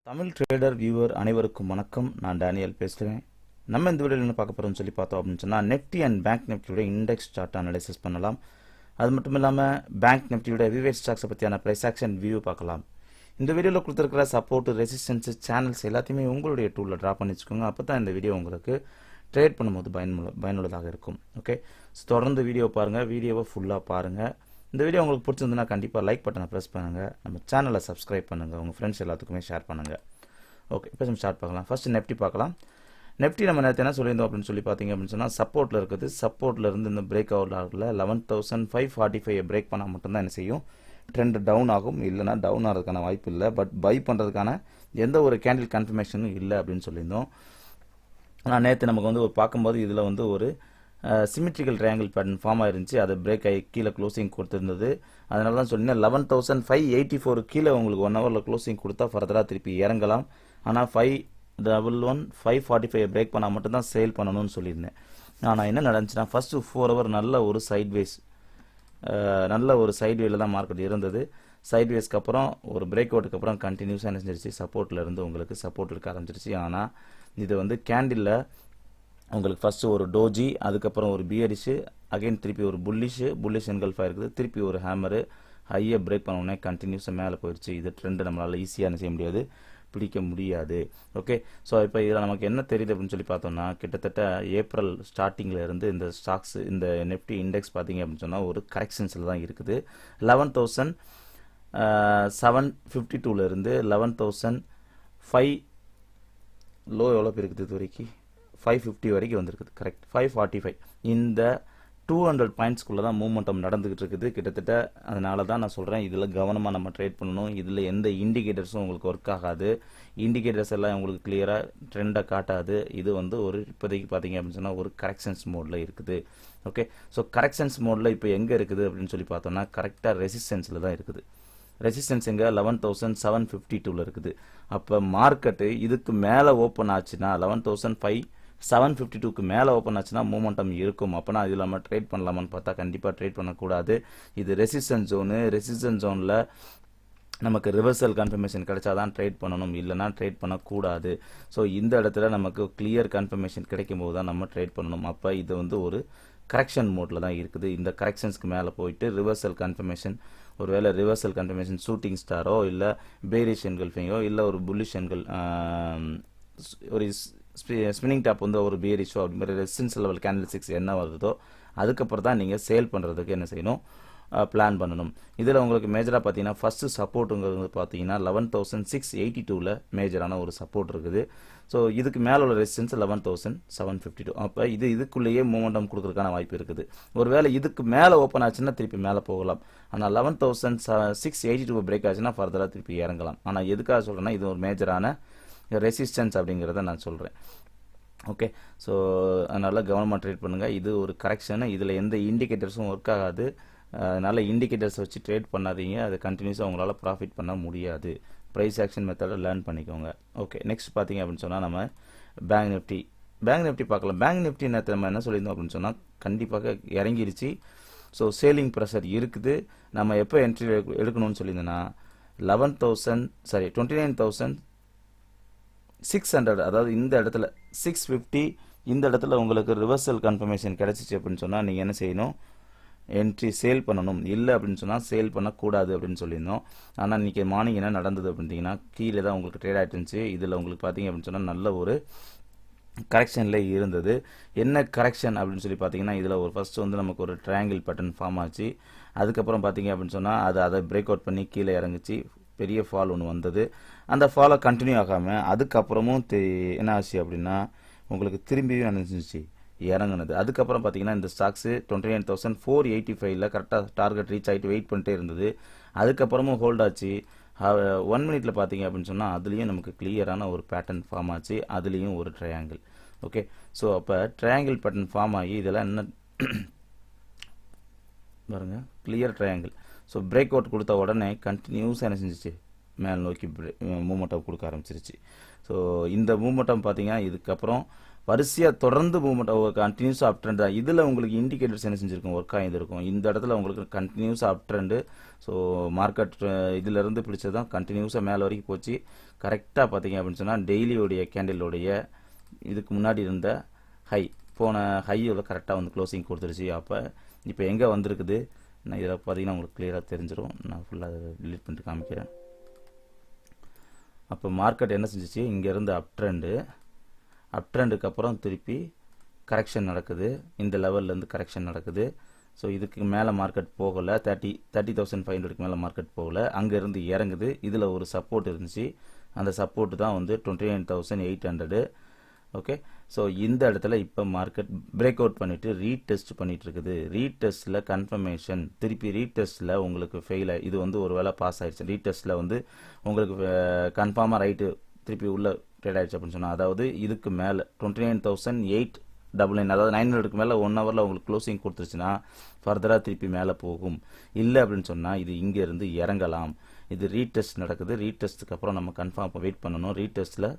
Tamil trader viewer அனைவருக்கும் வணக்கம். நான் டேனியல் பேசுகிறேன். நம்ம இந்த வீடியோவில் என்ன பார்க்க போகிறோம்னு சொல்லி பார்த்தோம் அப்படின்னு சொன்னால் நெஃப்டி அண்ட் பேங்க் நிஃப்டியோட இண்டெக்ஸ் சார்ட் அனலைசிஸ் பண்ணலாம். அது மட்டும் இல்லாமல் பேங்க் நிஃப்டியோட விவேட் ஸ்டாக்ஸை பற்றியான ப்ரைஸ் ஆக்ஷன் வியூ பார்க்கலாம். இந்த வீடியோவில் கொடுத்துருக்கிற சப்போர்ட், ரெசிஸ்டன்ஸ், சேனல்ஸ் எல்லாத்தையுமே உங்களுடைய டூலில் ட்ரா பண்ணி வச்சுக்கோங்க. அப்போ தான் இந்த வீடியோ உங்களுக்கு ட்ரேட் பண்ணும்போது பயனுள்ளதாக இருக்கும். ஓகே, தொடர்ந்து வீடியோ பாருங்கள், வீடியோவை ஃபுல்லாக பாருங்கள். இந்த வீடியோ உங்களுக்கு பிடிச்சிருந்துன்னா கண்டிப்பாக லைக் பட்டனை ப்ரெஸ் பண்ணுங்கள், நம்ம சேனலை சப்ஸ்கிரைப் பண்ணுங்கள், உங்கள் ஃப்ரெண்ட்ஸ் எல்லாத்துக்குமே ஷேர் பண்ணுங்கள். ஓகே, இப்போ நம்ம ஸ்டார்ட் பார்க்கலாம். ஃபர்ஸ்ட் நெஃப்டி பார்க்கலாம். நெஃப்டி நம்ம நேற்று என்ன சொல்லியிருந்தோம் அப்படின்னு சொல்லி பார்த்தீங்க அப்படின்னு சொன்னால் சப்போர்ட்டில் இருக்குது. சப்போர்ட்டில் இருந்து இந்த பிரேக் அவுட் ஆகல 11,545 பிரேக் பண்ணால் மட்டும்தான் என்ன செய்யும், ட்ரெண்ட் டவுன் ஆகும். இல்லைனா டவுன் ஆகிறதுக்கான வாய்ப்பு இல்லை. பட் பை பண்ணுறதுக்கான எந்த ஒரு கேண்டில் கன்ஃபர்மேஷனும் இல்லை அப்படின்னு சொல்லியிருந்தோம். ஆனால் நேற்று நமக்கு வந்து ஒரு பார்க்கும்போது இதில் வந்து ஒரு சிமெட்ரிக்கல் ட்ரையாங்கிள் பேட்டர்ன் ஃபார்ம் ஆயிருந்துச்சு. அது பிரேக் ஆகி கீழே க்ளோசிங் கொடுத்துருந்தது. அதனால தான் சொன்னீங்கன்னா 11,584 கீழே உங்களுக்கு 1 ஹவரில் க்ளோசிங் கொடுத்தா ஃபர்தராக திருப்பி இறங்கலாம். ஆனால் 545 பிரேக் பண்ணால் மட்டும்தான் சேல் பண்ணணும்னு சொல்லியிருந்தேன். ஆனால் என்ன நடந்துச்சுன்னா ஃபஸ்ட்டு 4 ஹவர் நல்ல ஒரு சைட்வேல தான் மார்க்கெட் இருந்தது. சைட்வேஸ்க்கு அப்புறம் ஒரு பிரேக் அவுட்டுக்கு அப்புறம் கண்டினியூஸாக என்ன செஞ்சிருச்சு, சப்போர்ட்டில் இருந்து உங்களுக்கு சப்போர்ட் இருக்க ஆரம்பிச்சிருச்சு. ஆனால் இது வந்து கேண்டிலில் உங்களுக்கு ஃபஸ்ட்டு ஒரு டோஜி, அதுக்கப்புறம் ஒரு பியரிஷு, அகைன் திருப்பி ஒரு புல்லிஷ் என்கல்ஃபாக இருக்குது, திருப்பி ஒரு ஹேமரு, ஹையை பிரேக் பண்ண உடனே கண்டினியூஸாக மேலே போயிடுச்சு. இது ட்ரெண்டு நம்மளால் ஈஸியாக என்ன செய்ய முடியாது, பிடிக்க முடியாது. ஓகே, ஸோ இப்போ இதில் நமக்கு என்ன தெரியுது அப்படின்னு சொல்லி பார்த்தோம்னா கிட்டத்தட்ட ஏப்ரல் ஸ்டார்டிங்கில் இருந்து இந்த ஸ்டாக்ஸ், இந்த நெஃப்டி இண்டெக்ஸ் பார்த்தீங்க அப்படின்னு சொன்னால் ஒரு கரெக்ஷன்ஸில் தான் இருக்குது. 11,752 இருந்து 11,005 லோ எவ்வளோ பேர் இருக்குது, இது வரைக்கும் 550 வரைக்கும் வந்திருக்குது. கரெக்ட், 545. இந்த 200 பாயிண்ட்ஸ்குள்ளே தான் மூவ்மெண்டம் நடந்துகிட்டு இருக்குது கிட்டத்தட்ட. அதனால தான் நான் சொல்கிறேன், இதில் கவனமாக நம்ம ட்ரேட் பண்ணணும். இதில் எந்த இண்டிகேட்டர்ஸும் உங்களுக்கு ஒர்க் ஆகாது. இண்டிகேட்டர்ஸ் எல்லாம் உங்களுக்கு கிளியராக ட்ரெண்டை காட்டாது. இது வந்து ஒரு இப்போதைக்கு பார்த்தீங்க அப்படின்னு சொன்னால் ஒரு கரெக்ஷன்ஸ் மோடில் இருக்குது. ஓகே, ஸோ கரெக்ஷன்ஸ் மோடில் இப்போ எங்கே இருக்குது அப்படின்னு சொல்லி பார்த்தோம்னா கரெக்டாக ரெசிஸ்டன்ஸில் தான் இருக்குது. ரெசிஸ்டன்ஸ் எங்கே, 11,752 இருக்குது. அப்போ மார்க்கெட்டு இதுக்கு மேலே ஓப்பன் ஆச்சுன்னா 11,752க்கு மேலே ஓப்பன் ஆச்சுன்னா மூமெண்டம் இருக்கும். அப்போனா இதில் நம்ம ட்ரேட் பண்ணலாமான்னு பார்த்தா கண்டிப்பாக ட்ரேட் பண்ணக்கூடாது. இது ரெசிஸ்டன்ஸ் ஜோனு. ரெசிஸ்டன்ஸ் ஜோனில் நமக்கு ரிவர்சல் கன்ஃபர்மேஷன் கிடைச்சாதான் ட்ரேட் பண்ணணும், இல்லைனா ட்ரேட் பண்ணக்கூடாது. ஸோ இந்த இடத்துல நமக்கு கிளியர் கன்ஃபர்மேஷன் கிடைக்கும் போது தான் நம்ம ட்ரேட் பண்ணணும். அப்போ இது வந்து ஒரு கரெக்ஷன் மோடில் தான் இருக்குது. இந்த கரெக்ஷன்ஸ்க்கு மேலே போயிட்டு ரிவர்சல் கன்ஃபர்மேஷன், ஒருவேளை ரிவர்சல் கன்ஃபர்மேஷன் ஷூட்டிங் ஸ்டாரோ இல்லை பேரிஷ் என்கல்ஃபிங்கோ இல்லை ஒரு புல்லிஷ் என்கல் ஒரு ஸ்பின்னிங் டாப் வந்து ஒரு பேரிஷோ அப்படி மாதிரி ரெசிஸ்டன்ஸ் லெவல் கேண்டில் 6 என்ன வருதோ அதுக்கப்புறம் தான் நீங்கள் சேல் பண்ணுறதுக்கு என்ன செய்யணும், பிளான் பண்ணணும். இதில் உங்களுக்கு மேஜராக பார்த்தீங்கன்னா ஃபஸ்ட்டு சப்போர்ட்டுங்கிறது பார்த்தீங்கன்னா 11,682 மேஜரான ஒரு சப்போர்ட் இருக்குது. ஸோ இதுக்கு மேலே உள்ள ரெசிஸ்டன்ஸ் 11,752. அப்போ இதுக்குள்ளேயே மூமெண்டம் கொடுக்கறதுக்கான வாய்ப்பு இருக்குது. ஒருவேளை இதுக்கு மேலே ஓப்பன் ஆச்சுன்னா திருப்பி மேலே போகலாம். ஆனால் 11,682 பிரேக் ஆச்சுன்னா ஃபர்தராக திருப்பி இறங்கலாம். ஆனால் எதுக்காக சொல்கிறேன்னா இது ஒரு மேஜரான ரெசிஸ்டன்ஸ் அப்படிங்கிறத நான் சொல்கிறேன். ஓகே, ஸோ அதனால் கவனமாக ட்ரேட் பண்ணுங்கள். இது ஒரு கரெக்ஷனு. இதில் எந்த இண்டிகேட்டர்ஸும் ஒர்க் ஆகாது. அதனால் இண்டிகேட்டர்ஸ் வச்சு ட்ரேட் பண்ணாதீங்க. அது கண்டினியூஸாக உங்களால் ப்ராஃபிட் பண்ண முடியாது. ப்ரைஸ் ஆக்ஷன் மெத்தடை லேர்ன் பண்ணிக்கோங்க. ஓகே, நெக்ஸ்ட் பார்த்தீங்க அப்படின்னு சொன்னால் நம்ம பேங்க் நிஃப்டி பார்க்கலாம். பேங்க் நிஃப்டி நேற்று நம்ம என்ன சொல்லியிருந்தோம் அப்படின்னு சொன்னால் கண்டிப்பாக இறங்கிருச்சு. ஸோ சேலிங் ப்ரெஷர் இருக்குது. நம்ம எப்போ என்ட்ரி எடுக்கணும்னு சொல்லியிருந்தோன்னா 29,600, அதாவது இந்த இடத்துல 650, இந்த இடத்துல உங்களுக்கு ரிவர்சல் கன்ஃபர்மேஷன் கிடச்சிச்சு அப்படின்னு சொன்னால் நீங்கள் என்ன செய்யணும், என்ட்ரி சேல் பண்ணணும். இல்லை அப்படின்னு சொன்னால் சேல் பண்ணக்கூடாது அப்படின்னு சொல்லியிருந்தோம். ஆனால் இன்றைக்கி மார்னிங் என்ன நடந்தது அப்படின்னா கீழே தான் உங்களுக்கு ட்ரேட் ஆகிட்டு இருந்துச்சு. இதில் உங்களுக்கு பார்த்தீங்க அப்படின்னு சொன்னால் நல்ல ஒரு கரெக்ஷனில் இருந்தது. என்ன கரெக்ஷன் அப்படின்னு சொல்லி பார்த்தீங்கன்னா இதில் ஒரு ஃபஸ்ட்டு வந்து நமக்கு ஒரு ட்ரையாங்கிள் பேட்டர்ன் ஃபார்ம் ஆச்சு. அதுக்கப்புறம் பார்த்தீங்க அப்படின்னு சொன்னால் அதை பிரேக் அவுட் பண்ணி கீழே இறங்குச்சு. பெரிய ஃபால் ஒன்று வந்தது. அந்த ஃபாலை கண்டினியூ ஆகாமல் அதுக்கப்புறமும் என்ன ஆச்சு அப்படின்னா உங்களுக்கு திரும்பியும் நினைச்சிச்சு இறங்குனது. அதுக்கப்புறம் பார்த்தீங்கன்னா இந்த ஸ்டாக்ஸு 29,485 கரெக்டாக டார்கெட் ரீச் ஆகிட்டு வெயிட் பண்ணிட்டே இருந்தது. அதுக்கப்புறமும் ஹோல்ட் ஆச்சு. 1 மினிட்ல பார்த்தீங்க அப்படின்னு சொன்னால் அதுலேயும் நமக்கு கிளியரான ஒரு பேட்டர்ன் ஃபார்ம் ஆச்சு. அதுலேயும் ஒரு ட்ரையாங்கிள். ஓகே, ஸோ அப்போ ட்ரையாங்கிள் பேட்டர்ன் ஃபார்ம் ஆகி இதெல்லாம் என்ன பாருங்கள், clear triangle. So break out கொடுத்த உடனே கண்டினியூஸாக என்ன செஞ்சிச்சு, மேல் நோக்கி மூமெண்டம் கொடுக்க ஆரம்பிச்சிருச்சு. ஸோ இந்த மூமெண்டம் பார்த்தீங்கன்னா இதுக்கப்புறம் வரிசையாக தொடர்ந்து மூவ்மெண்ட் கண்டினியூஸ் அப் ட்ரெண்ட் தான். இதில் உங்களுக்கு இண்டிகேட்டர்ஸ் என்ன செஞ்சுருக்கும், ஒர்க் ஆகியிருக்கும். இந்த இடத்துல உங்களுக்கு continuous up trend. So market இதிலேருந்து பிடிச்சது தான் கண்டினியூஸாக மேலே வரைக்கும் போச்சு. கரெக்டாக பார்த்தீங்க அப்படின்னு சொன்னால் டெய்லியோடைய கேண்டிலோடைய இதுக்கு முன்னாடி இருந்த ஹை, போன ஹையோட கரெக்டாக வந்து க்ளோசிங் கொடுத்துருச்சு. அப்போ இப்போ எங்கே வந்திருக்குது, நான் இதில் பார்த்தீங்கன்னா உங்களுக்கு கிளியராக தெரிஞ்சிடும். நான் ஃபுல்லாக டிலீட் பண்ணிட்டு காமிக்கிறேன். அப்போ மார்க்கெட் என்ன செஞ்சிச்சு, இங்கேருந்து அப் ட்ரெண்டுக்கு அப்புறம் திருப்பி கரெக்ஷன் நடக்குது. இந்த லெவல்லேருந்து கரெக்ஷன் நடக்குது. ஸோ இதுக்கு மேலே மார்க்கெட் போகலை, 30,500க்கு மேலே மார்க்கெட் போகலை, அங்கேருந்து இறங்குது. இதில் ஒரு சப்போர்ட் இருந்துச்சு, அந்த சப்போர்ட் தான் வந்து 29,800. ஓகே, ஸோ இந்த இடத்துல இப்போ மார்க்கெட் பிரேக் அவுட் பண்ணிவிட்டு ரீடெஸ்ட் பண்ணிகிட்டு இருக்குது. ரீடெஸ்ட்டில் கன்ஃபர்மேஷன், திருப்பி ரீடெஸ்ட்டில் உங்களுக்கு ஃபெயில் இது வந்து ஒரு வேளை பாஸ் ஆகிடுச்சு. ரீடெஸ்ட்டில் வந்து உங்களுக்கு கன்ஃபார்மாக ரைட்டு திருப்பி உள்ள ட்ரேட் ஆகிடுச்சு அப்படின்னு சொன்னால், அதாவது இதுக்கு மேலே 29,899, அதாவது 900க்கு மேலே 1 ஹவரில் உங்களுக்கு க்ளோசிங் கொடுத்துருச்சுன்னா ஃபர்தராக திருப்பி மேலே போகும். இல்லை அப்படின்னு சொன்னால் இது இங்கேருந்து இறங்கலாம். இது ரீடெஸ்ட் நடக்குது. ரீடெஸ்ட்டுக்கு அப்புறம் நம்ம கன்ஃபார்ம் வெயிட் பண்ணணும். ரீடெஸ்ட்டில்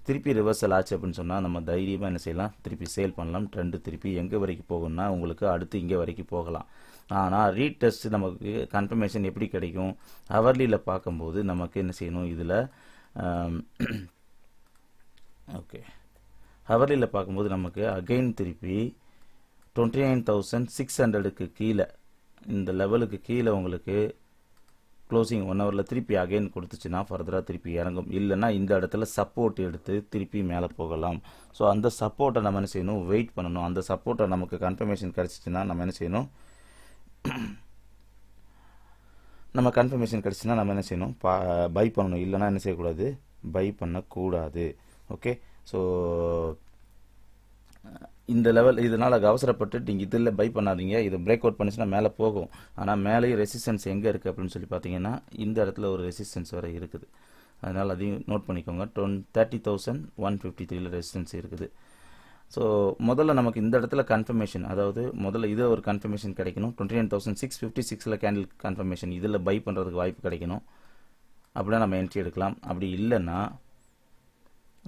திருப்பி ரிவர்சல் ஆச்சு அப்படின்னு சொன்னால் நம்ம தைரியமாக என்ன செய்யலாம், திருப்பி சேல் பண்ணலாம். ட்ரெண்டு திருப்பி எங்கே வரைக்கும் போகும்னா உங்களுக்கு அடுத்து இங்கே வரைக்கும் போகலாம். ஆனால் ரீடெஸ்ட் நமக்கு கன்ஃபர்மேஷன் எப்படி கிடைக்கும், ஹவர்லியில் பார்க்கும்போது நமக்கு என்ன செய்யணும், இதில் ஓகே ஹவர்லியில் பார்க்கும்போது நமக்கு அகைன் திருப்பி 29,600க்கு கீழே, இந்த லெவலுக்கு கீழே உங்களுக்கு க்ளோசிங் 1 ஹவரில் திருப்பி அகைன் கொடுத்துச்சுன்னா ஃபர்தராக திருப்பி இறங்கும். இல்லைன்னா இந்த இடத்துல சப்போர்ட் எடுத்து திருப்பி மேலே போகலாம். ஸோ அந்த சப்போர்ட்டை நம்ம என்ன செய்யணும், வெயிட் பண்ணணும். அந்த சப்போர்ட்டை நமக்கு கன்ஃபர்மேஷன் கிடச்சிச்சின்னா நம்ம என்ன செய்யணும், நம்ம கன்ஃபர்மேஷன் கிடச்சின்னா நம்ம என்ன செய்யணும், பை பண்ணணும். இல்லைனா என்ன செய்யக்கூடாது, பை பண்ணக்கூடாது. ஓகே, ஸோ இந்த லெவல் இதனால் அவசரப்பட்டு நீங்கள் இதில் பை பண்ணாதீங்க. இது பிரேக் அவுட் பண்ணிச்சுன்னா மேலே போகும். ஆனால் மேலேயும் ரெசிஸ்டன்ஸ் எங்கே இருக்குது அப்படின்னு சொல்லி பார்த்தீங்கன்னா இந்த இடத்துல ஒரு ரெசிஸ்டன்ஸ் வரை இருக்குது. அதனால் அதையும் நோட் பண்ணிக்கோங்க. 30,153 ரெசிஸ்டன்ஸ் இருக்குது. ஸோ முதல்ல நமக்கு இந்த இடத்துல கன்ஃபர்மேஷன், அதாவது முதல்ல இது ஒரு கன்ஃபர்மேஷன் கிடைக்கணும். 29,656 கேண்டில் கன்ஃபர்மேஷன், இதில் பை பண்ணுறதுக்கு வாய்ப்பு கிடைக்கணும். அப்படின்னா நம்ம என்ட்ரி எடுக்கலாம். அப்படி இல்லைன்னா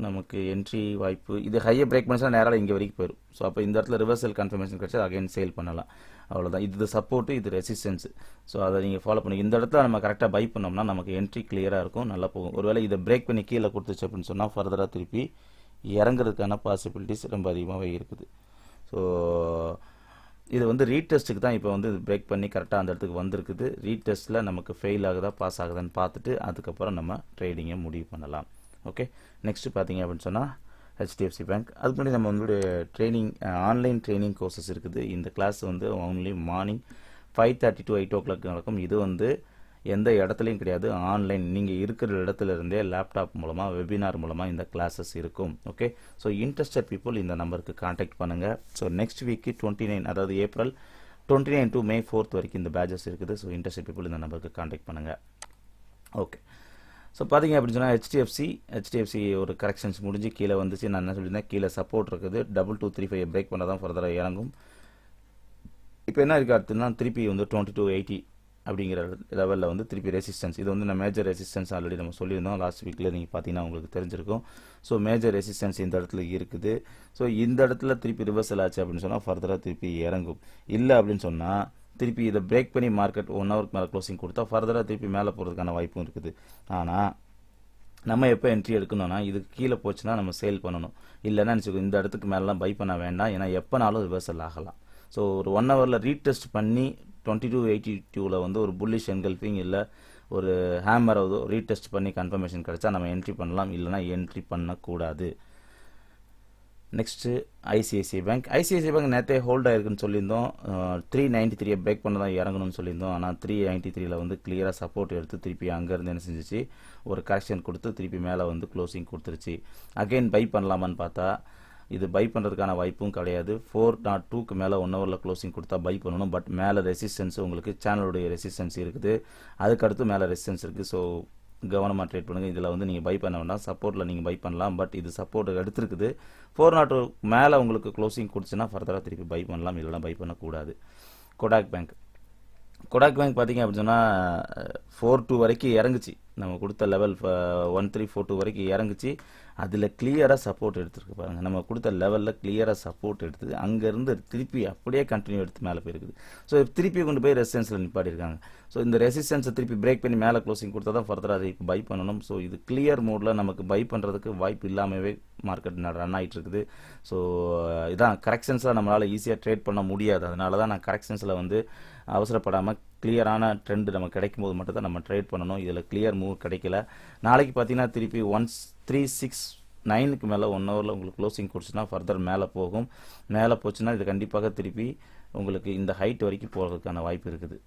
நமக்கு என்ட்ரி வாய்ப்பு, இது ஹையை பிரேக் பண்ணிச்சா நேராக இங்கே வரைக்கும் போயிடும். ஸோ அப்போ இந்த இடத்துல ரிவர்சல் கன்ஃபர்மேஷன் கிடச்சா அகைன் சேல் பண்ணலாம். அவ்வளோதான். இது சப்போர்ட்டு, இது ரெசிஸ்டன்ஸ். ஸோ அதை நீங்கள் ஃபாலோ பண்ணி இந்த இடத்துல நம்ம கரெக்டாக பை பண்ணோம்னா நமக்கு என்ட்ரி கிளியராக இருக்கும், நல்லா போகும். ஒருவேளை இதை பிரேக் பண்ணி கீழே கொடுத்துச்சு அப்படின்னு சொன்னால் ஃபர்தராக திருப்பி இறங்குறதுக்கான பாசிபிலிட்டிஸ் ரொம்ப அதிகமாகவே இருக்குது. ஸோ இது வந்து ரீடெஸ்ட்டுக்கு தான் இப்போ வந்து பிரேக் பண்ணி கரெக்டாக அந்த இடத்துக்கு வந்திருக்குது. ரீடெஸ்ட்டில் நமக்கு ஃபெயில் ஆகுதா பாஸ் ஆகுதான்னு பார்த்துட்டு அதுக்கப்புறம் நம்ம ட்ரேடிங்கை முடிவு பண்ணலாம். ஓகே, நெக்ஸ்ட்டு பார்த்தீங்க அப்படின்னு சொன்னால் HDFC பேங்க். அதுக்கு முன்னாடி நம்ம வந்து ட்ரைனிங், ஆன்லைன் ட்ரைனிங் கோர்சஸ் இருக்குது. இந்த கிளாஸ் வந்து ஒன்லி மார்னிங் 5:30 to 8 o'clock நடக்கும். இது வந்து எந்த இடத்துலையும் கிடையாது, ஆன்லைன். நீங்கள் இருக்கிற இடத்துல இருந்தே லேப்டாப் மூலமாக, வெபினார் மூலமாக இந்த கிளாஸஸ் இருக்கும். ஓகே, ஸோ இன்ட்ரெஸ்டட் பீப்புள் இந்த நம்பருக்கு கான்டாக்ட் பண்ணுங்கள். ஸோ நெக்ஸ்ட் வீக்கு 29, அதாவது ஏப்ரல் 29 to May 4th வரைக்கும் இந்த பேட்சஸ் இருக்குது. ஸோ இன்ட்ரெஸ்டட் பீப்புள் இந்த நம்பருக்கு கான்டாக்ட் பண்ணுங்கள். ஓகே, ஸோ பார்த்தீங்க அப்படின்னு சொன்னால் HDFC ஒரு கரெக்ஷன்ஸ் முடிஞ்சு கீழே வந்துச்சு. நான் என்ன சொல்லியிருந்தேன், கீழே சப்போர்ட் இருக்குது. 2235 பிரேக் பண்ணால் தான் ஃபர்தராக இறங்கும். இப்போ என்ன இருக்குது அடுத்துன்னா திருப்பி வந்து 2280 அப்படிங்கிற லெவலில் வந்து திருப்பி ரெசிஸ்டன்ஸ். இது வந்து நான் மேஜர் ரெசிஸ்டன்ஸ் ஆல்ரெடி நம்ம சொல்லியிருந்தோம் லாஸ்ட் வீக்கில், நீங்கள் பார்த்தீங்கன்னா உங்களுக்கு தெரிஞ்சிருக்கும். ஸோ மேஜர் ரெசிஸ்டன்ஸ் இந்த இடத்துல இருக்குது. ஸோ இந்த இடத்துல திருப்பி ரிவர்சல் ஆச்சு அப்படின்னு சொன்னால் ஃபர்தராக திருப்பி இறங்கும். இல்லை அப்படின்னு சொன்னால் திருப்பி இதை பிரேக் பண்ணி மார்க்கெட் 1 ஹவருக்கு மேலே க்ளோசிங் கொடுத்தா ஃபர்தராக திருப்பி மேலே போகிறதுக்கான வாய்ப்பும் இருக்குது. ஆனால் நம்ம எப்போ என்ட்ரி எடுக்கணும்னா இதுக்கு கீழே போச்சுன்னா நம்ம சேல் பண்ணணும். இல்லைன்னா நினச்சிக்கோ இந்த இடத்துக்கு மேலாம் பை பண்ண வேண்டாம், ஏன்னா எப்போனாலும் ரிவர்சல் ஆகலாம். ஸோ ஒரு 1 ஹவரில் ரீடெஸ்ட் பண்ணி 2282 வந்து ஒரு புல்லிஷ் என்கல்ஃபிங் இல்லை ஒரு ஹேமர் ரீடெஸ்ட் பண்ணி கன்ஃபர்மேஷன் கிடச்சா நம்ம என்ட்ரி பண்ணலாம், இல்லைனா என்ட்ரி பண்ணக்கூடாது. நெக்ஸ்ட்டு ஐசிஐசிஐ பேங்க் நேற்றே ஹோல்ட் ஆகிருக்குன்னு சொல்லியிருந்தோம். 393 பிரேக் பண்ண தான் இறங்கணும்னு சொல்லியிருந்தோம். ஆனால் 393 வந்து கிளியராக சப்போர்ட் எடுத்து திருப்பி அங்கேருந்து என்ன செஞ்சிச்சு, ஒரு கரெக்ஷன் கொடுத்து திருப்பி மேலே வந்து க்ளோசிங் கொடுத்துருச்சு. அகெயின் பை பண்ணலாமான்னு பார்த்தா இது பை பண்ணுறதுக்கான வாய்ப்பும் கிடையாது. 402க்கு மேலே 1 ஹவரில் க்ளோசிங் கொடுத்தா பை பண்ணணும். பட் மேலே ரெசிஸ்டன்ஸ் உங்களுக்கு சேனலுடைய ரெசிஸ்டன்ஸ் இருக்குது, அதுக்கடுத்து மேலே ரெசிஸ்டன்ஸ் இருக்குது. ஸோ கவனமாக ட்ரேட் பண்ணுங்கள். இதில் வந்து நீங்கள் பை பண்ண வேண்டாம், சப்போர்ட்டில் நீங்கள் பை பண்ணலாம். பட் இது சப்போர்ட் எடுத்துருக்குது. 402 மேலே உங்களுக்கு க்ளோசிங் கொடுத்துச்சுன்னா ஃபர்தராக திருப்பி பை பண்ணலாம், இல்லைனா பை பண்ணக்கூடாது. கொடாக் கொடாக் பேங்க் பார்த்தீங்க அப்படின்னு சொன்னால் 4.2 வரைக்கும் இறங்குச்சு. நம்ம கொடுத்த லெவல் 1342 வரைக்கும் இறங்குச்சு. அதில் கிளியராக சப்போர்ட் எடுத்துருக்கு பாருங்கள். நம்ம கொடுத்த லெவலில் கிளியராக சப்போர்ட் எடுத்து அங்கேருந்து திருப்பி அப்படியே கண்டினியூ எடுத்து மேலே போயிருக்குது. ஸோ திருப்பி கொண்டு போய் ரெசிஸ்டன்ஸில் நிப்பாட்டியிருக்காங்க. ஸோ இந்த ரெசிஸ்டன்ஸை திருப்பி பிரேக் பண்ணி மேலே க்ளோசிங் கொடுத்தா தான் ஃபர்தராக அதை பை பண்ணணும். ஸோ இது கிளியர் மோடில் நமக்கு பை பண்ணுறதுக்கு வாய்ப்பு இல்லாமவே மார்க்கெட் ரன் ஆகிட்டு இருக்குது. ஸோ இதான் கரெக்ஷன்ஸில் நம்மளால் ஈஸியாக ட்ரேட் பண்ண முடியாது. அதனால தான் நான் கரெக்ஷன்ஸில் வந்து அவசரப்படாமல் கிளியரான ட்ரெண்ட் நம்ம கிடைக்கும் போது மட்டும் தான் நம்ம ட்ரேட் பண்ணணும். இதில் கிளியர் மூவ் கிடைக்கல. நாளைக்கு பார்த்தீங்கன்னா திருப்பி 1369க்கு மேலே 1 ஹவரில் உங்களுக்கு க்ளோசிங் கொடுச்சுன்னா ஃபர்தர் மேலே போகும். மேலே போச்சுன்னா இது கண்டிப்பாக திருப்பி உங்களுக்கு இந்த ஹைட் வரைக்கும் போகிறதுக்கான வாய்ப்பு இருக்குது.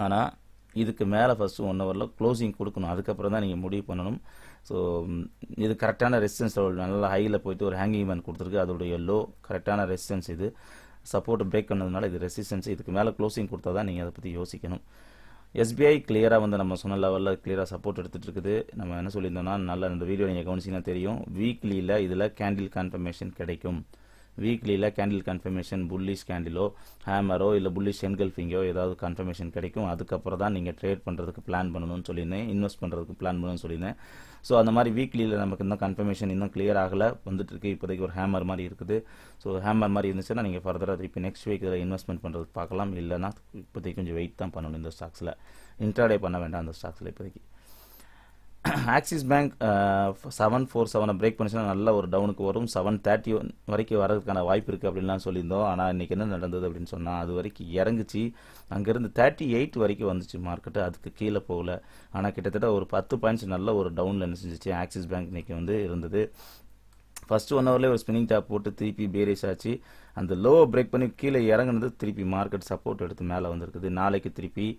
ஆனால் இதுக்கு மேலே ஃபஸ்ட்டு 1 ஹவரில் க்ளோசிங் கொடுக்கணும். அதுக்கப்புறம் தான் நீங்கள் முடிவு பண்ணணும். ஸோ இது கரெக்டான ரெசிஸ்டன்ஸ் லெவல் நல்லா ஹையில் போயிட்டு ஒரு ஹேங்கிங் மேன் கொடுத்துருக்கு. அதோடைய லோ கரெக்டான ரெசிஸ்டன்ஸ். இது சப்போர்ட் பிரேக் பண்ணதுனால இது ரெசிஸ்டன்ஸ். இதுக்கு மேலே க்ளோசிங் கொடுத்தா தான் நீங்கள் அதை பற்றி யோசிக்கணும். எஸ்பிஐ கிளியராக வந்து நம்ம சொன்ன லெவலில் கிளியராக சப்போர்ட் எடுத்துகிட்டு இருக்குது. நம்ம என்ன சொல்லியிருந்தோம்னா, நல்ல இந்த வீடியோ நீங்கள் கவனிச்சிங்கன்னா தெரியும். வீக்லியில் இதில் கேண்டில் கன்ஃபர்மேஷன் கிடைக்கும். வீக்லியில் கேண்டில் கன்ஃபர்மேஷன் புல்லிஷ் கேண்டிலோ ஹேமரோ இல்லை புல்லிஷ் என்கல்ஃபிங்கோ ஏதாவது கன்ஃபர்மேஷன் கிடைக்கும். அதுக்கப்புறம் தான் நீங்கள் ட்ரேட் பண்ணுறதுக்கு பிளான் பண்ணணும்னு சொல்லியிருந்தேன். இன்வெஸ்ட் பண்ணுறதுக்கு பிளான் பண்ணணும்னு சொல்லியிருந்தேன். ஸோ அந்த மாதிரி வீக்லியில் நமக்கு இன்னும் கன்ஃபர்மேஷன் இன்னும் கிளியர் ஆகலை, வந்துட்டு இருக்கு. இப்போதைக்கு ஒரு ஹேமர் மாதிரி இருக்குது. ஸோ ஹேமர் மாதிரி இருந்துச்சுன்னா நீங்கள் ஃபர்தராக இப்போ நெக்ஸ்ட் வீக் இதில் இன்வெஸ்ட்மெண்ட் பண்ணுறதுக்கு பார்க்கலாம். இல்லைனா இப்போதைக்கு கொஞ்சம் வெயிட் தான் பண்ணணும். இந்த ஸ்டாக்ஸில் இன்ட்ராடே பண்ண வேண்டாம். அந்த ஸ்டாக்ஸில் இப்போதைக்கு ஆக்சிஸ் பேங்க் 747 பிரேக் பண்ணிச்சுன்னா நல்ல ஒரு டவுனுக்கு வரும். 730 வரைக்கும் வரதுக்கான வாய்ப்பு இருக்குது அப்படின்லாம் சொல்லியிருந்தோம். ஆனால் இன்றைக்கி என்ன நடந்தது அப்படின்னு சொன்னால், அது வரைக்கும் இறங்குச்சு. அங்கேருந்து 38 வரைக்கும் வந்துச்சு மார்க்கெட்டு. அதுக்கு கீழே போகல. ஆனால் கிட்டத்தட்ட ஒரு 10 பாயிண்ட்ஸ் நல்ல ஒரு டவுனில் என்ன செஞ்சிச்சு ஆக்சிஸ் பேங்க் இன்றைக்கி வந்து இருந்தது. ஃபஸ்ட்டு 1 ஹவர்லேயே ஒரு ஸ்பின்னிங் டாப் போட்டு திருப்பி பேரிஷ் ஆச்சு. அந்த லோவை பிரேக் பண்ணி கீழே இறங்குனது திருப்பி மார்க்கெட் சப்போர்ட் எடுத்து மேலே வந்திருக்குது. நாளைக்கு திருப்பி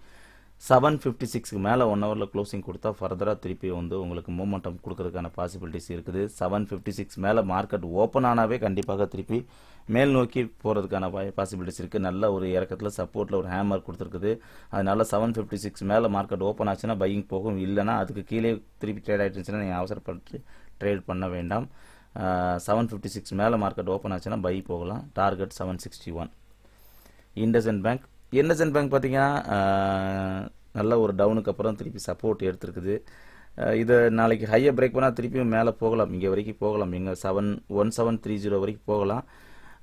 756க்கு மேலே 1 ஹவரில் க்ளோசிங் கொடுத்தா ஃபர்தராக திருப்பி வந்து உங்களுக்கு மூமெண்டம் கொடுக்கறதுக்கான பாசிபிலிட்டிஸ் இருக்குது. 756 மேலே மார்க்கெட் ஓப்பன் ஆனாவே கண்டிப்பாக திருப்பி மேல் நோக்கி போகிறதுக்கான பாசிபிலிட்டிஸ் இருக்குது. நல்ல ஒரு இறக்கத்தில் சப்போர்ட்டில் ஒரு ஹேமர் கொடுத்துருக்குது. அதனால 756 மேலே மார்க்கெட் ஓப்பன் ஆச்சுன்னா பையிங் போகும். இல்லைனா அதுக்கு கீழே திருப்பி ட்ரேட் ஆகிட்டுச்சுன்னா நீங்கள் அவசரப்பட்டு ட்ரேட் பண்ண வேண்டாம். 756 மேலே மார்க்கெட் ஓப்பன் ஆச்சுன்னா பை போகலாம். டார்கெட் 761. இண்டஸ்இண்ட் பேங்க் பார்த்தீங்கன்னா நல்ல ஒரு டவுனுக்கு அப்புறம் திருப்பி சப்போர்ட் எடுத்துருக்குது. இதை நாளைக்கு ஹையை பிரேக் பண்ணால் திருப்பியும் மேலே போகலாம். இங்கே வரைக்கும் போகலாம். இங்கே 1730 வரைக்கும் போகலாம்.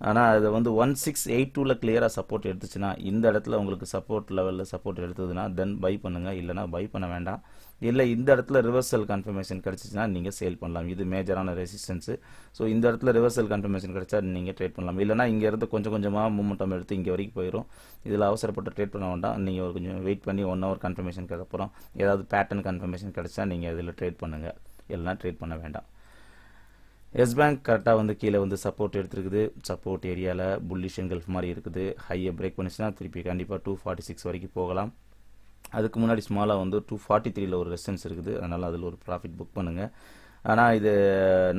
ஆனால் அது வந்து 1682ல் கிளியராக சப்போர்ட் எடுத்துச்சுன்னா, இந்த இடத்துல உங்களுக்கு சப்போர்ட் லெவலில் சப்போர்ட் எடுத்ததுன்னா தென் பை பண்ணுங்கள். இல்லைனா பை பண்ண வேண்டாம். இல்லை இந்த இடத்துல ரிவர்சல் கன்ஃபர்மேஷன் கிடச்சிச்சின்னா நீங்கள் சேல் பண்ணலாம். இது மேஜரான ரெசிஸ்டன்ஸு. ஸோ இந்த இடத்துல ரிவர்சல் கன்ஃபர்மேஷன் கிடச்சா நீங்கள் ட்ரேட் பண்ணலாம். இல்லைனா இங்கேருந்து கொஞ்சம் கொஞ்சமாக மூமெண்டம் எடுத்து இங்கே வரைக்கும் போயிடும். இதில் அவசரப்பட்டு ட்ரேட் பண்ண வேண்டாம். நீங்கள் ஒரு கொஞ்சம் வெயிட் பண்ணி 1 ஹவர் கன்ஃபர்மேஷனுக்கு அப்புறம் ஏதாவது பேட்டர்ன் கன்ஃபர்மேஷன் கிடச்சா நீங்கள் இதில் ட்ரேட் பண்ணுங்கள். இல்லைனா ட்ரேட் பண்ண வேண்டாம். எஸ் பேங்க் கரெக்டாக வந்து கீழே வந்து சப்போர்ட் எடுத்துருக்குது. சப்போர்ட் ஏரியாவில் புல்லிஷ் என்கல்ஃப் மாதிரி இருக்குது. ஹையை பிரேக் பண்ணிச்சுன்னா திருப்பி கண்டிப்பாக 246 வரைக்கும் போகலாம். அதுக்கு முன்னாடி ஸ்மாலாக வந்து 243ல் ஒரு ரெசிஸ்டன்ஸ் இருக்குது. அதனால் அதில் ஒரு ப்ராஃபிட் புக் பண்ணுங்கள். ஆனால் இது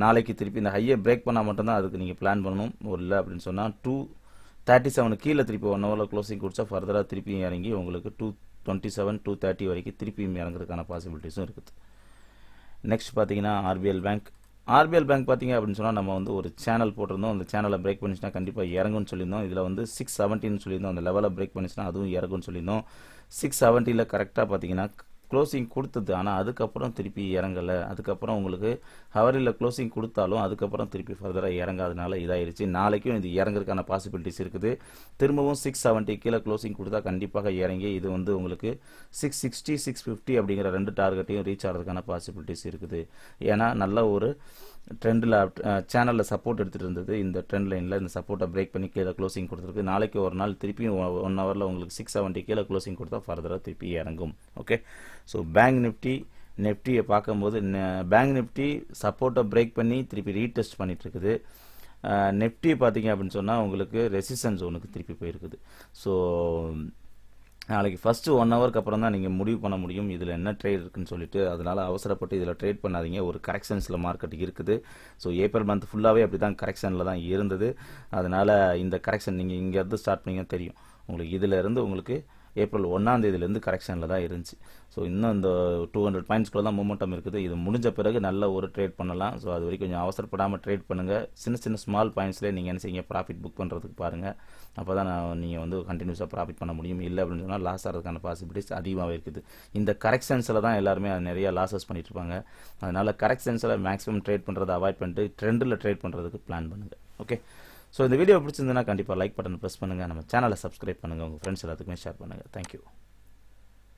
நாளைக்கு திருப்பி இந்த ஹையை பிரேக் பண்ணால் மட்டும்தான் அதுக்கு நீங்கள் பிளான் பண்ணணும். ஒரு இல்லை அப்படின்னு சொன்னால் 237 கீழே திருப்பி 1 ஹவரில் க்ளோசிங் கொடுத்தா ஃபர்தராக திருப்பியும் இறங்கி உங்களுக்கு 227 230 வரைக்கும் திருப்பியும் இறங்குறதுக்கான பாசிபிலிட்டிஸும் இருக்குது. நெக்ஸ்ட் பார்த்தீங்கன்னா ஆர்பிஎல் பேங்க் பார்த்தீங்க அப்படின்னு சொன்னால், நம்ம வந்து ஒரு சேனல் போட்டிருந்தோம். அந்த சேனலை பிரேக் பண்ணிச்சுன்னா கண்டிப்பாக இறங்கும்னு சொல்லியிருந்தோம். இதில் வந்து 670 சொல்லியிருந்தோம். அந்த லெவலை பிரேக் பண்ணிச்சுன்னா அதுவும் இறங்கும்னு சொல்லியிருந்தோம். 670ல் கரெக்டாக பார்த்தீங்கன்னா க்ளோசிங் கொடுத்தது. ஆனால் அதுக்கப்புறம் திருப்பி இறங்கலை. அதுக்கப்புறம் உங்களுக்கு ஹவரில் க்ளோசிங் கொடுத்தாலும் அதுக்கப்புறம் திருப்பி ஃபர்தராக இறங்காதனால இதாகிடுச்சு. நாளைக்கும் இது இறங்குறதுக்கான பாசிபிலிட்டிஸ் இருக்குது. திரும்பவும் 670 கீழே க்ளோசிங் கொடுத்தா கண்டிப்பாக இறங்கி இது வந்து உங்களுக்கு 660 650 அப்படிங்கிற 2 டார்கெட்டையும் ரீச் ஆகிறதுக்கான பாசிபிலிட்டிஸ் இருக்குது. ஏன்னா நல்ல ஒரு ட்ரெண்டில் சேனலில் சப்போர்ட் எடுத்துகிட்டு இருந்தது. இந்த ட்ரெண்ட் லைனில் இந்த சப்போர்ட்டை பிரேக் பண்ணி கீழே க்ளோசிங் கொடுத்துருக்கு. நாளைக்கு ஒரு நாள் திருப்பியும் 1 ஹவரில் உங்களுக்கு 670 கீழே க்ளோசிங் கொடுத்தா ஃபர்தராக திருப்பி இறங்கும். ஓகே. ஸோ பேங்க் நிஃப்டியை பார்க்கும்போது பேங்க் நிஃப்டி சப்போர்ட்டை பிரேக் பண்ணி திருப்பி ரீடெஸ்ட் பண்ணிட்டு இருக்குது. நிஃப்டி பார்த்தீங்க அப்படின்னு சொன்னால் உங்களுக்கு ரெசிஸ்டன்ஸ் ஜோனுக்கு திருப்பி போயிருக்குது. ஸோ நாளைக்கு ஃபஸ்ட்டு 1 ஹவருக்கு அப்புறம் தான் நீங்கள் முடிவு பண்ண முடியும் இதில் என்ன ட்ரேட் இருக்குன்னு சொல்லிட்டு. அதனால் அவசரப்பட்டு இதில் ட்ரேட் பண்ணாதீங்க. ஒரு கரெக்ஷன்ஸில் மார்க்கெட் இருக்குது. ஸோ ஏப்ரல் மந்த் ஃபுல்லாகவே அப்படி தான் கரெக்ஷனில் தான் இருந்தது. அதனால் இந்த கரெக்ஷன் நீங்கள் இங்கேருந்து ஸ்டார்ட் பண்ணிங்க தெரியும் உங்களுக்கு. இதில் இருந்து உங்களுக்கு ஏப்ரல் 1ஆம் தேதியிலேருந்து கரெக்ஷனில் தான் இருந்துச்சு. ஸோ இன்னும் இந்த 200 பாயிண்ட்ஸ்குள்ள தான் மொமெண்டம் இருக்குது. இது முடிஞ்ச பிறகு நல்ல ஒரு ட்ரேட் பண்ணலாம். ஸோ அது வரைக்கும் கொஞ்சம் அவசரப்படாமல் ட்ரேட் பண்ணுங்கள். சின்ன ஸ்மால் பாயிண்ட்ஸ்லேயே நீங்கள் என்ன செய்யுங்க, ப்ராஃபிட் புக் பண்ணுறதுக்கு பாருங்கள். அப்போ தான் நீங்கள் வந்து கண்டினியூஸாக ப்ராஃபிட் பண்ண முடியும். இல்லை அப்படின்னு சொன்னால் லாஸ் ஆகிறதுக்கான பாசிபிலிட்டிஸ் அதிகமாகவே இருக்குது. இந்த கரெக்ஷன்ஸில் தான் எல்லாருமே நிறைய லாஸஸ் பண்ணிட்டு இருப்பாங்க. அதனால் கரெக்ஷன்ஸில் மேக்ஸிமம் ட்ரேட் பண்ணுறதை அவாய்ட் பண்ணிட்டு ட்ரெண்டில் ட்ரேட் பண்ணுறதுக்கு பிளான் பண்ணுங்கள். ஓகே, ஸோ இந்த வீடியோ பிடிச்சிருந்ததுன்னா கண்டிப்பாக லைக் பட்டன் ப்ரெஸ் பண்ணுங்கள். நம்ம சேனலை சப்ஸ்கிரைப் பண்ணுங்கள். உங்கள் ஃப்ரெண்ட்ஸ் எல்லாத்துக்குமே ஷேர் பண்ணுங்கள். தேங்க்யூ.